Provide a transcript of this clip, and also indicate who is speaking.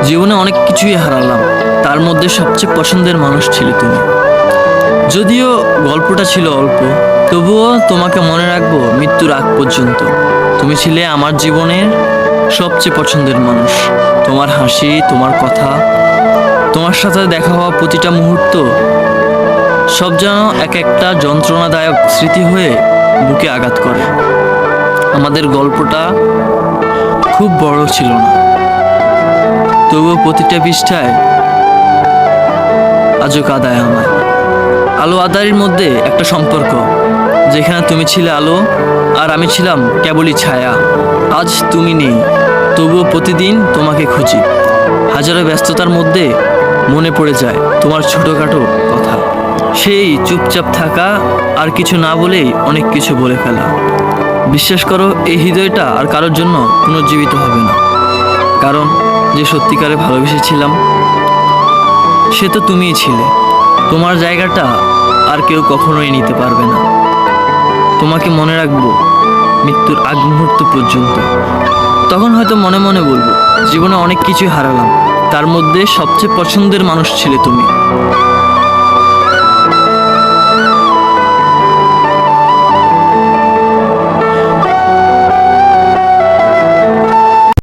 Speaker 1: জীবনে অনেক কিছুই হারালাম, তার মধ্যে সবচেয়ে পছন্দের মানুষ ছিলে তুমি। যদিও গল্পটা ছিল অল্প, তবুও তোমাকে মনে রাখবো মৃত্যুর আগ পর্যন্ত। তুমি ছিলে আমার জীবনের সবচেয়ে পছন্দের মানুষ। তোমার হাসি, তোমার কথা, তোমার সাথে দেখা হওয়া প্রতিটা মুহূর্ত সব যেন এক একটা যন্ত্রণাদায়ক স্মৃতি হয়ে বুকে আঘাত করে। আমাদের গল্পটা খুব বড় ছিল না, তবুও প্রতিটা পৃষ্ঠায় আজও কাঁদায় আমায়। আলো আঁধারির মধ্যে একটা সম্পর্ক, যেখানে তুমি ছিলে আলো আর আমি ছিলাম কেবলই ছায়া। আজ তুমি নেই, তবুও প্রতিদিন তোমাকে খুঁজি। হাজারো ব্যস্ততার মধ্যে মনে পড়ে যায় তোমার ছোটোখাটো কথা, সেই চুপচাপ থাকা আর কিছু না বলেই অনেক কিছু বলে ফেলা। বিশ্বাস করো, এই হৃদয়টা আর কারোর জন্য পুনর্জীবিত হবে না, কারণ যে সত্যিকারে ভালোবেসেছিলাম সে তো তুমিই ছিলে। তোমার জায়গাটা আর কেউ কখনোই নিতে পারবে না। তোমাকে মনে রাখবো মৃত্যুর আগ মুহূর্ত পর্যন্ত। তখন হয়তো মনে মনে বলবো, জীবনে অনেক কিছুই হারালাম, তার মধ্যে সবচেয়ে পছন্দের মানুষ ছিলে তুমি।